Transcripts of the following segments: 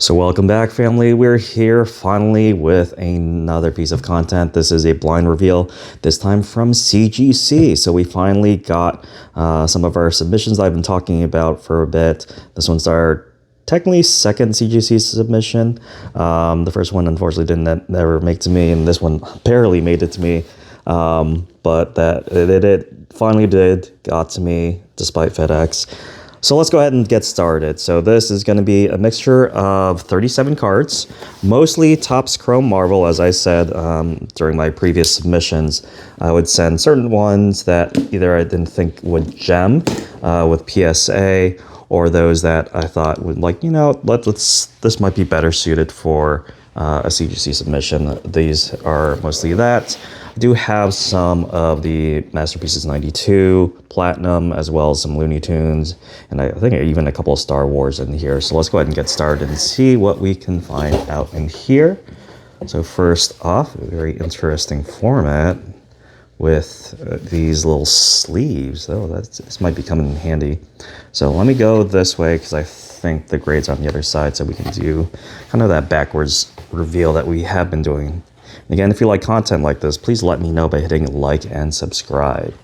So welcome back, family. We're here finally with another piece of content. This is a blind reveal, this time from CGC. So we finally got some of our submissions I've been talking about for a bit. This one's our technically second CGC submission. The first one unfortunately didn't never make to me, and this one barely made it to me. But that it finally got to me despite FedEx. So let's go ahead and get started. So this is going to be a mixture of 37 cards, mostly Topps Chrome Marvel. As I said during my previous submissions, I would send certain ones that either I didn't think would gem with PSA, or those that I thought would, like, you know, this might be better suited for a CGC submission. These are mostly that. I do have some of the Masterpieces 92 Platinum, as well as some Looney Tunes, and I think even a couple of Star Wars in here. So let's go ahead and get started and see what we can find out in here. So first off, a very interesting format with these little sleeves. Oh, this might be coming in handy. So let me go this way because I think the grade's on the other side, so we can do kind of that backwards reveal that we have been doing. Again, if you like content like this, please let me know by hitting like and subscribe.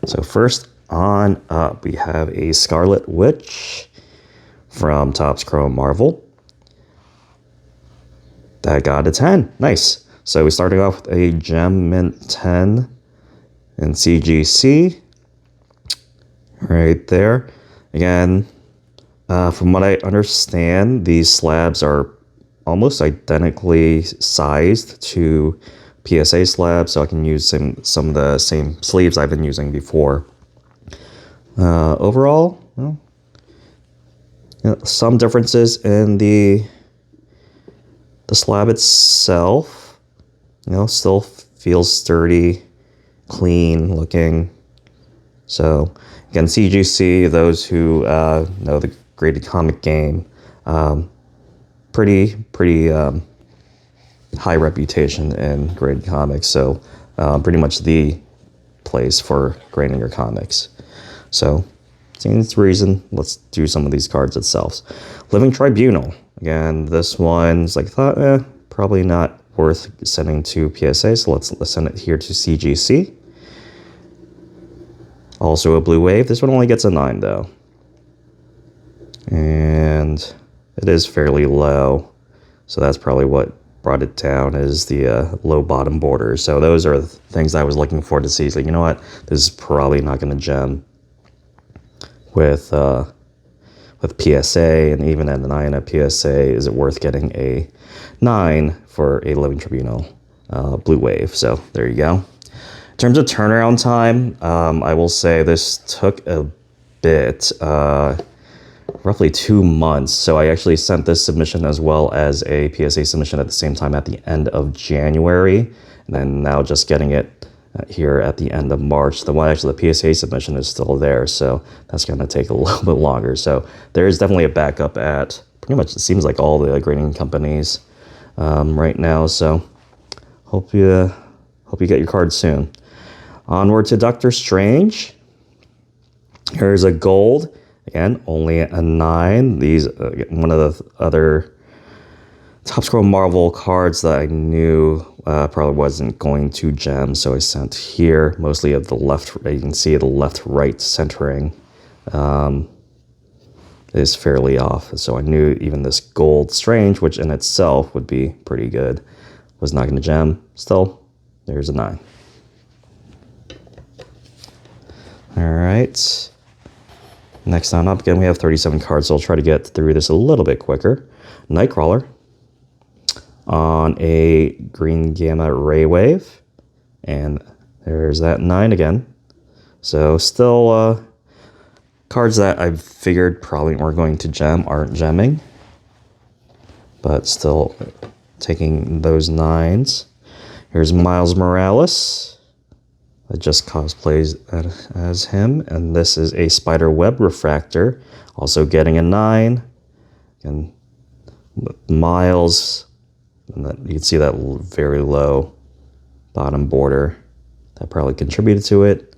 So first on up, we have a Scarlet Witch from Topps Chrome Marvel. That got a 10. Nice. So we started off with a Gem Mint 10 in CGC. Right there. Again, from what I understand, these slabs are almost identically sized to PSA slabs, so I can use some of the same sleeves I've been using before. Overall, well, you know, some differences in the slab itself. You know, still feels sturdy, clean looking. So again, CGC, those who know the graded comic game, pretty high reputation in graded comics, so pretty much the place for grading your comics. So seeing this reason, let's do some of these cards itself. Living Tribunal. Again, this one's like, I thought, probably not worth sending to PSA, so let's send it here to CGC. Also a Blue Wave. This one only gets a 9 though, and it is fairly low, so that's probably what brought it down, is the low bottom border. So those are things I was looking for to see. So, you know what, this is probably not going to gem with PSA, and even at a 9 at PSA, is it worth getting a 9 for a Living Tribunal Blue Wave? So there you go. In terms of turnaround time, I will say this took a bit. Roughly 2 months. So I actually sent this submission as well as a PSA submission at the same time at the end of January, and then now just getting it here at the end of March. The PSA submission is still there, so that's going to take a little bit longer. So there is definitely a backup at pretty much, it seems like, all the grading companies right now. So hope you get your card soon. Onward to Doctor Strange. Here's a gold. Again, only a 9. These, one of the other Topps Chrome Marvel cards that I knew probably wasn't going to gem, so I sent here mostly of the left. You can see the left-right centering is fairly off, so I knew even this gold Strange, which in itself would be pretty good, was not going to gem. Still, there's a 9. All right. Next on up, again, we have 37 cards, so I'll try to get through this a little bit quicker. Nightcrawler on a Green Gamma Ray Wave, and there's that 9 again. So still cards that I figured probably weren't going to gem aren't gemming, but still taking those 9s. Here's Miles Morales. I just cosplays as him, and this is a Spider Web Refractor, also getting a 9. And Miles, and you can see that very low bottom border. That probably contributed to it.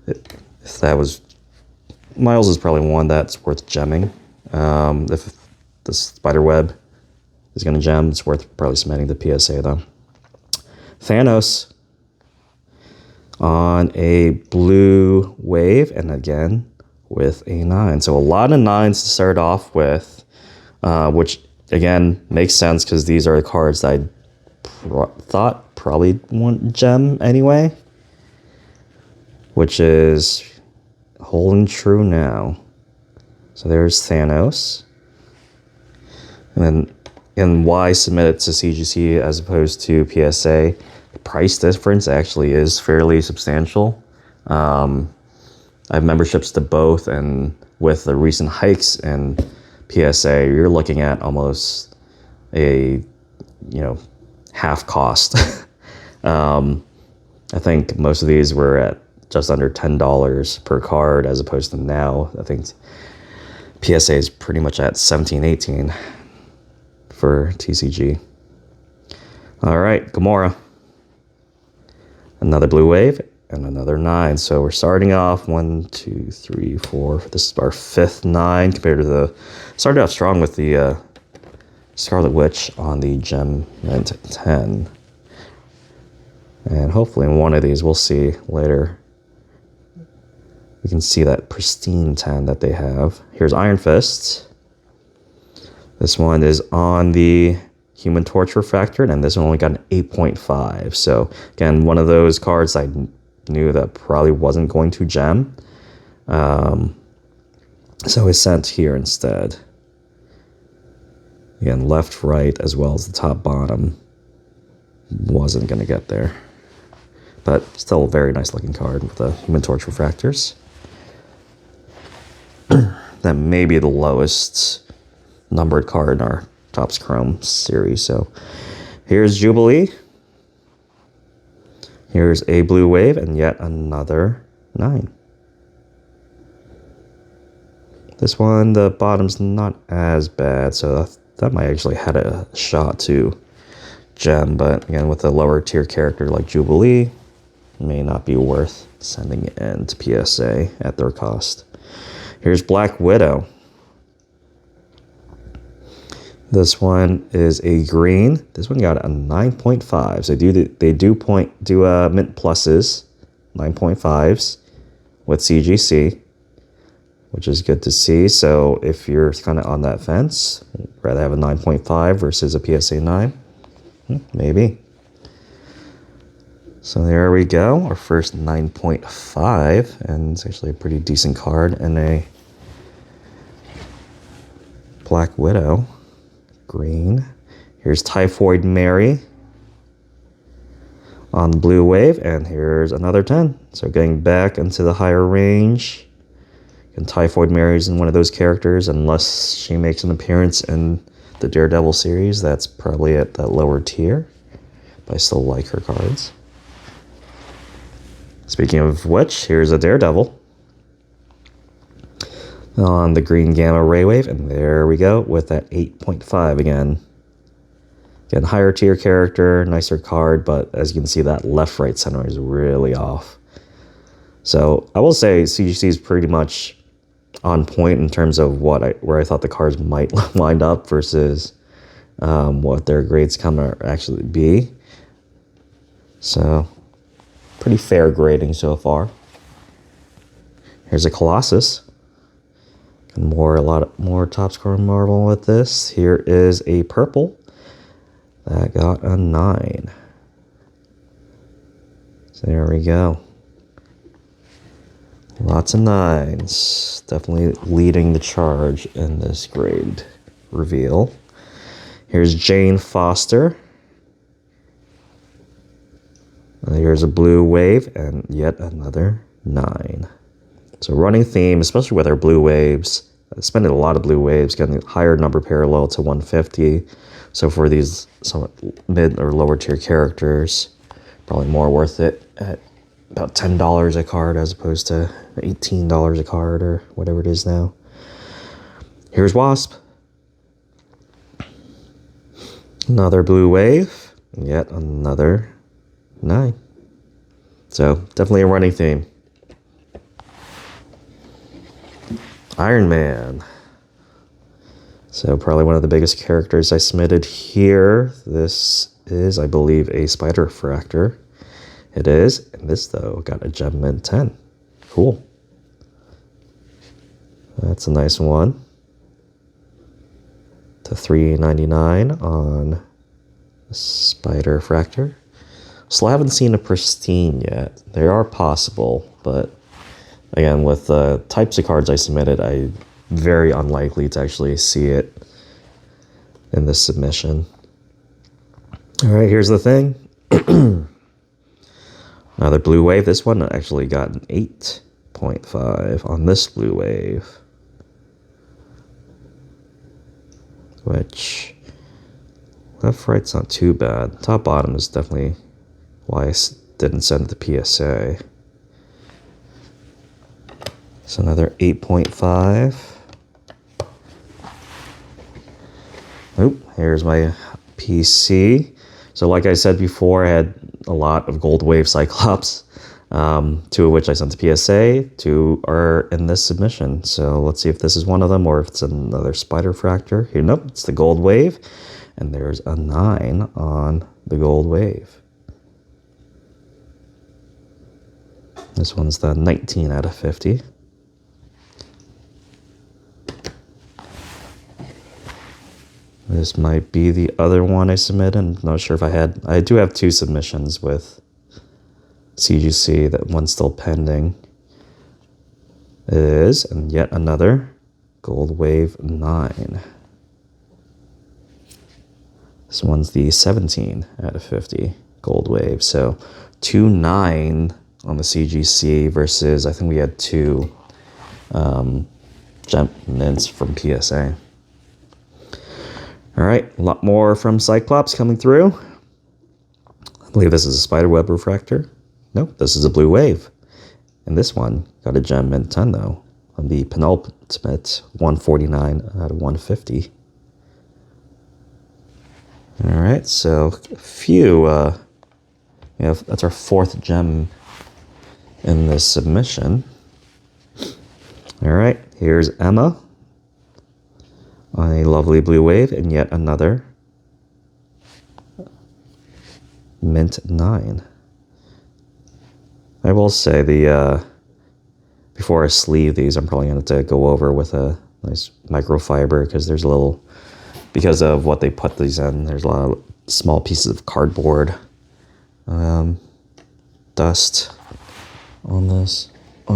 If that was, Miles is probably one that's worth gemming. If the spider web is going to gem. It's worth probably submitting the PSA though. Thanos on a blue wave, and again with a 9. So a lot of 9s to start off with, which again makes sense because these are the cards that I thought probably wouldn't gem anyway, which is holding true now. So there's Thanos. And why submit it to CGC as opposed to PSA? The price difference actually is fairly substantial. I have memberships to both, and with the recent hikes in PSA, you're looking at almost a, half cost. I think most of these were at just under $10 per card, as opposed to now, I think PSA is pretty much at 17, 18 for TCG. All right, Gamora. Another blue wave and another 9. So we're starting off 1, 2, 3, 4. This is our 5th 9 compared to the... Started off strong with the Scarlet Witch on the Gem Mint 10. And hopefully in one of these, we'll see later, we can see that Pristine 10 that they have. Here's Iron Fist. This one is on the Human Torch Refractored, and this one only got an 8.5. So again, one of those cards I knew that probably wasn't going to gem. So it's sent here instead. Again, left, right, as well as the top, bottom. Wasn't going to get there. But still a very nice looking card with the Human Torch Refractors. That may be the lowest numbered card in our Topps Chrome series. So here's Jubilee. Here's a blue wave and yet another 9. This one, the bottom's not as bad, so that might actually had a shot to gem, but again, with a lower tier character like Jubilee, it may not be worth sending it in to PSA at their cost. Here's Black Widow. This one is a green. This one got a 9.5. So they do mint pluses, 9.5s with CGC, which is good to see. So if you're kind of on that fence, rather have a 9.5 versus a PSA 9, maybe. So there we go, our first 9.5, and it's actually a pretty decent card, and a Black Widow, green. Here's Typhoid Mary on the blue wave, and here's another 10. So getting back into the higher range, and Typhoid Mary's in one of those characters, unless she makes an appearance in the Daredevil series, that's probably at that lower tier, but I still like her cards. Speaking of which, here's a Daredevil on the green gamma ray wave, and there we go with that 8.5 again. Again, higher tier character, nicer card, but as you can see, that left right center is really off. So I will say CGC is pretty much on point in terms of where I thought the cards might wind up versus what their grades come to actually be. So pretty fair grading so far. Here's a Colossus. And a lot more Topps Chrome Marvel with this. Here is a purple that got a 9. So there we go. Lots of 9s. Definitely leading the charge in this grade reveal. Here's Jane Foster. Here's a blue wave and yet another 9. So running theme, especially with our blue waves. Spending a lot of blue waves, getting a higher number parallel to 150. So for these somewhat mid or lower tier characters, probably more worth it at about $10 a card as opposed to $18 a card or whatever it is now. Here's Wasp. Another blue wave, and yet another 9. So definitely a running theme. Iron Man. So probably one of the biggest characters I submitted here. This is, I believe, a spider refractor. It is, and this though got a gem mint 10. Cool. That's a nice one. To $3.99 on spider refractor. Still haven't seen a Pristine yet. They are possible, but again, with the types of cards I submitted, I'm very unlikely to actually see it in this submission. All right, here's the thing. Another blue wave. This one actually got an 8.5 on this blue wave, which left right's not too bad. Top bottom is definitely why I didn't send it to PSA. So another 8.5. Oop, here's my PC. So like I said before, I had a lot of gold wave Cyclops, 2 of which I sent to PSA, 2 are in this submission. So let's see if this is one of them or if it's another spider fractor. Here, nope, it's the gold wave, and there's a 9 on the gold wave. This one's the 19 out of 50. This might be the other one I submitted. I'm not sure if I do have 2 submissions with CGC, that one's still pending. It is, and yet another gold wave 9. This one's the 17 out of 50 gold wave. So 2-9 on the CGC versus, I think we had 2 gem mints from PSA. All right, a lot more from Cyclops coming through. I believe this is a spiderweb refractor. Nope, this is a blue wave. And this one got a gem mint 10 though, on the penultimate 149 out of 150. All right, so a few, that's our 4th gem in this submission. All right, here's Emma on a lovely blue wave, and yet another mint 9. I will say before I sleeve these, I'm probably going to go over with a nice microfiber, because there's a little, because of what they put these in, there's a lot of small pieces of cardboard dust on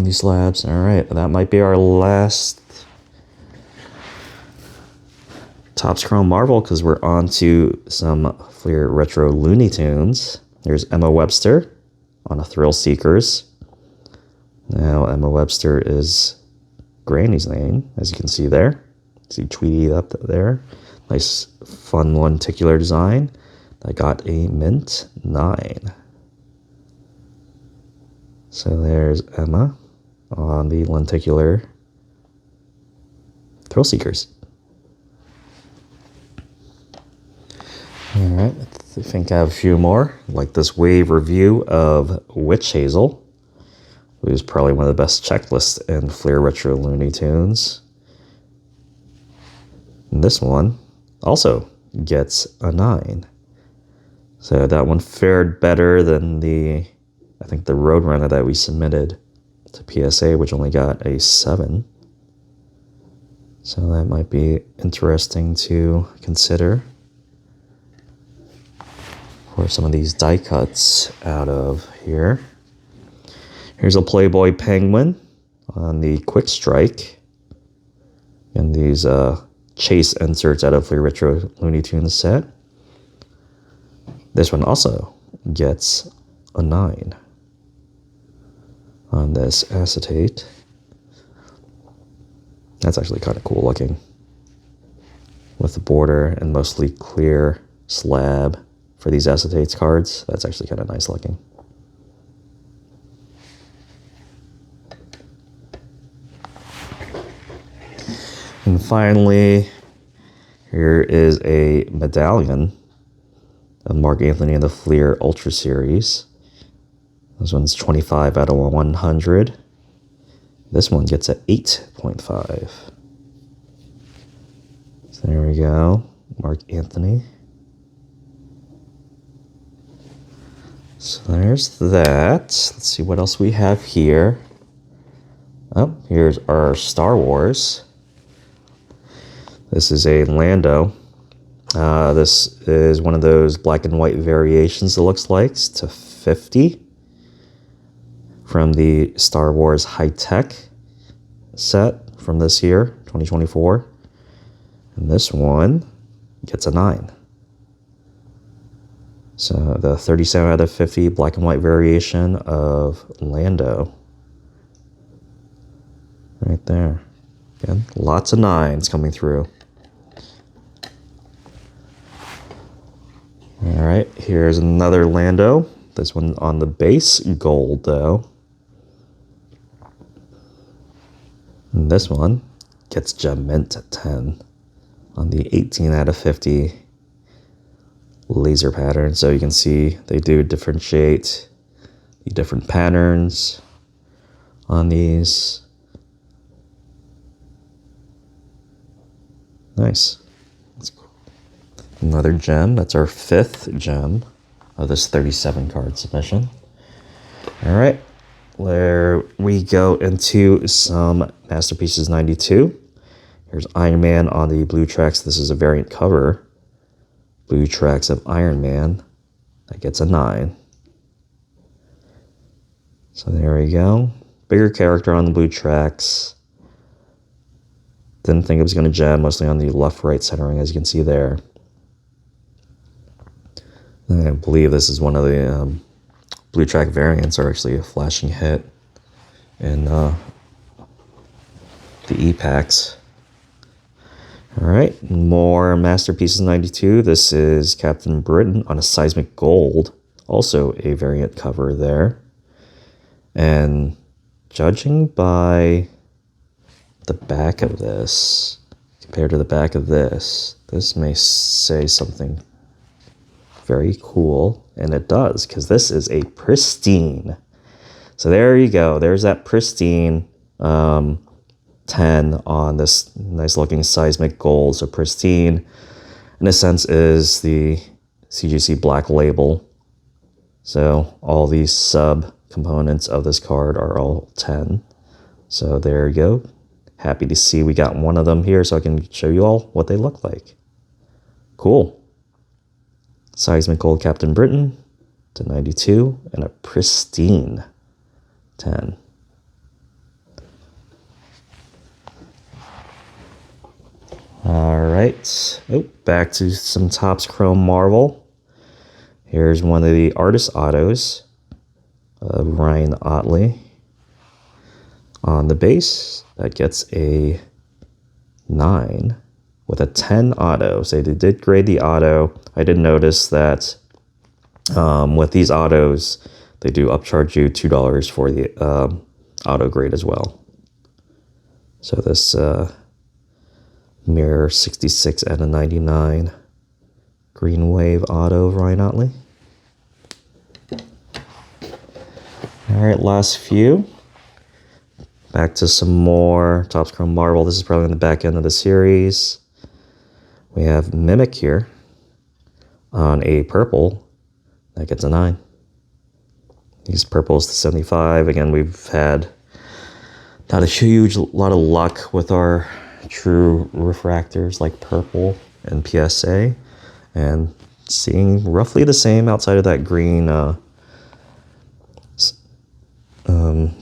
these slabs. All right, that might be our last Topps Chrome Marvel, because we're on to some Fleer Retro Looney Tunes. There's Emma Webster on a Thrill Seekers. Now, Emma Webster is Granny's name, as you can see there. See Tweety up there. Nice, fun lenticular design. I got a mint 9. So there's Emma on the lenticular Thrill Seekers. All right, I think I have a few more, like this wave review of Witch Hazel, who's probably one of the best checklists in Fleer Retro Looney Tunes. And this one also gets a 9. So that one fared better than I think the Roadrunner that we submitted to PSA, which only got a 7. So that might be interesting to consider for some of these die cuts out of here. Here's a Playboy Penguin on the Quick Strike. And these chase inserts out of the Retro Looney Tunes set. This one also gets a 9 on this acetate. That's actually kind of cool looking, with the border and mostly clear slab for these acetates cards. That's actually kind of nice looking. And finally, here is a medallion of Mark Anthony in the Fleer Ultra Series. This one's 25 out of 100. This one gets an 8.5. So So there we go. Mark Anthony. So there's that. Let's see what else we have here. Oh, here's our Star Wars. This is a Lando. This is one of those black and white variations, it looks like. It's to 50 from the Star Wars High Tek set from this year, 2024. And this one gets a 9. So the 37 out of 50 black and white variation of Lando. Right there. Again, lots of 9s coming through. All right, here's another Lando. This one on the base gold, though. And this one gets gem mint at 10 on the 18 out of 50 laser pattern. So you can see they do differentiate the different patterns on these. Nice. That's cool. Another gem. That's our 5th gem of this 37 card submission. All right. There we go into some Masterpieces 92. Here's Iron Man on the blue tracks. This is a variant cover. Blue tracks of Iron Man. That gets a 9. So there we go. Bigger character on the blue tracks. Didn't think it was going to gem, mostly on the left-right centering, as you can see there. I believe this is one of the blue track variants, are actually a flashing hit in the E-packs. All right, more Masterpieces 92. This is Captain Britain on a seismic gold, also a variant cover there. And judging by the back of this, compared to the back of this may say something very cool, and it does, because this is a Pristine. So there you go. There's that Pristine 10 on this nice looking seismic gold. So Pristine, in a sense, is the CGC black label. So all these sub components of this card are all 10. So there you go. Happy to see we got one of them here so I can show you all what they look like. Cool. Seismic Gold Captain Britain to 92 and a Pristine 10. All right. Oh, back to some Topps Chrome Marvel. Here's one of the artist autos of Ryan Otley. On the base, that gets a 9 with a 10 auto. So they did grade the auto. I did notice that with these autos, they do upcharge you $2 for the auto grade as well. So this Mirror 66 out of 99 Green Wave auto of Ryan Otley. All right, last few. Back to some more Topps Chrome Marvel. This is probably on the back end of the series. We have Mimic here on a purple. That gets a 9. These purples to 75. Again, we've had not a huge lot of luck with our true refractors like purple and PSA. And seeing roughly the same outside of that green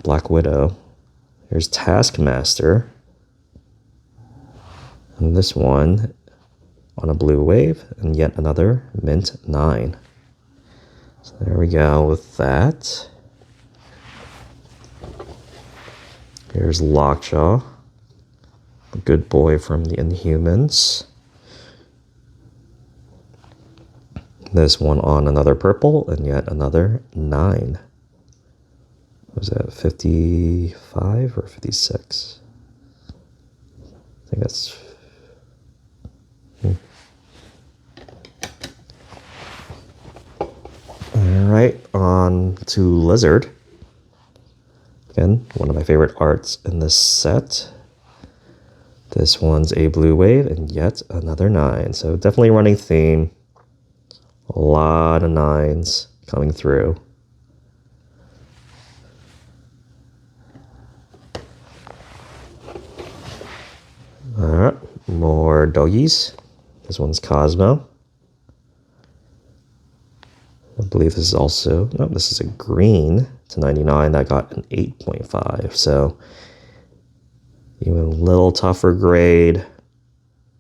Black Widow. Here's Taskmaster. And this one on a blue wave, and yet another mint 9. So there we go with that. Here's Lockjaw, a good boy from the Inhumans. This one on another purple, and yet another 9. Was that 55 or 56? I think that's... Alright, on to Lizard. Again, one of my favorite arts in this set. This one's a blue wave and yet another 9. So definitely running theme. A lot of 9s coming through. Alright, more doggies. This one's Cosmo. I believe this is also, no, this is a green to 99 that got an 8.5. So even a little tougher grade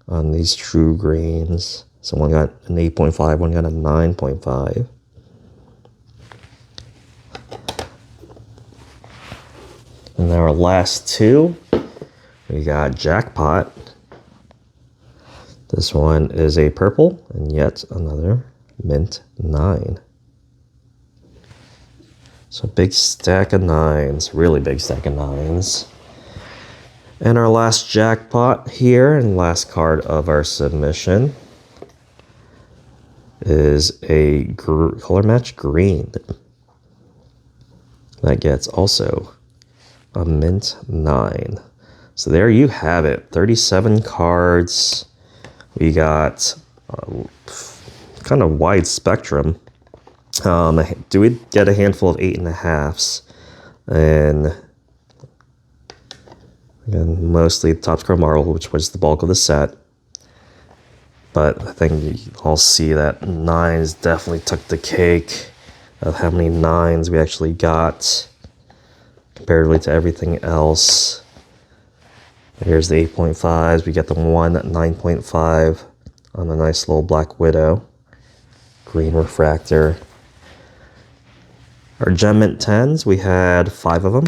on these true greens. So one got an 8.5, one got a 9.5. And then our last two, we got Jackpot. This one is a purple and yet another mint 9. So big stack of 9s, really big stack of 9s. And our last jackpot here, and last card of our submission, is a color match green. That gets also a mint 9. So there you have it, 37 cards. We got kind of wide spectrum. Do we get a handful of 8.5s? And again, mostly Topps Chrome Marvel, which was the bulk of the set. But I think you all see that 9s definitely took the cake of how many 9s we actually got comparatively to everything else. Here's the 8.5s. We get the one 9.5 on a nice little Black Widow. Green refractor. Our Gem Mint 10s, we had 5 of them.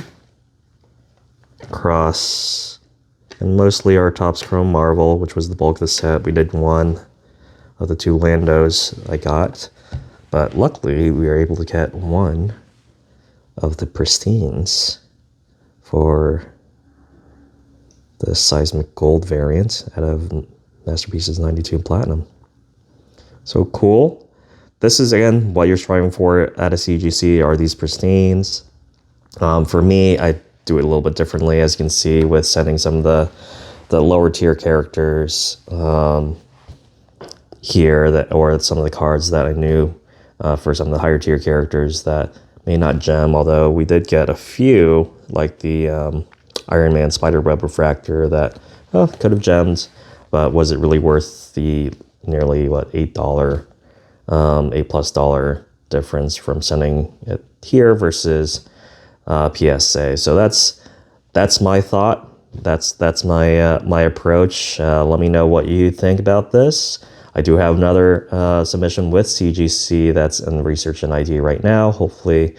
Across, and mostly our Topps Chrome Marvel, which was the bulk of the set. We did one of the 2 Landos I got. But luckily, we were able to get one of the Pristines for the Seismic Gold variant out of Masterpieces 92 Platinum. So cool. This is, again, what you're striving for at a CGC are these Pristines. For me, I do it a little bit differently, as you can see, with sending some of the lower tier characters here, or some of the cards that I knew for some of the higher tier characters that may not gem, although we did get a few, like the Iron Man Spiderweb Refractor that could have gemmed, but was it really worth the nearly, what, $8, $8+ difference from sending it here versus PSA? So that's my thought. That's my approach. Let me know what you think about this. I do have another submission with CGC that's in research and ID right now. Hopefully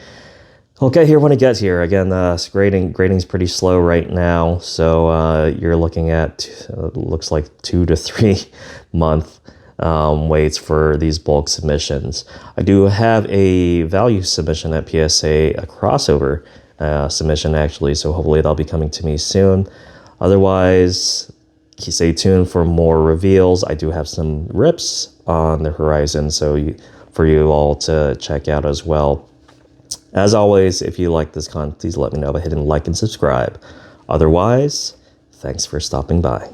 I'll get here when it gets here. Again, grading's pretty slow right now, so you're looking at looks like 2 to 3 month waits for these bulk submissions. I do have a value submission at PSA, a crossover submission actually, so hopefully that'll be coming to me soon. Otherwise, stay tuned for more reveals. I do have some rips on the horizon, so for you all to check out as well. As always, if you like this content, please let me know by hitting like and subscribe. Otherwise, thanks for stopping by.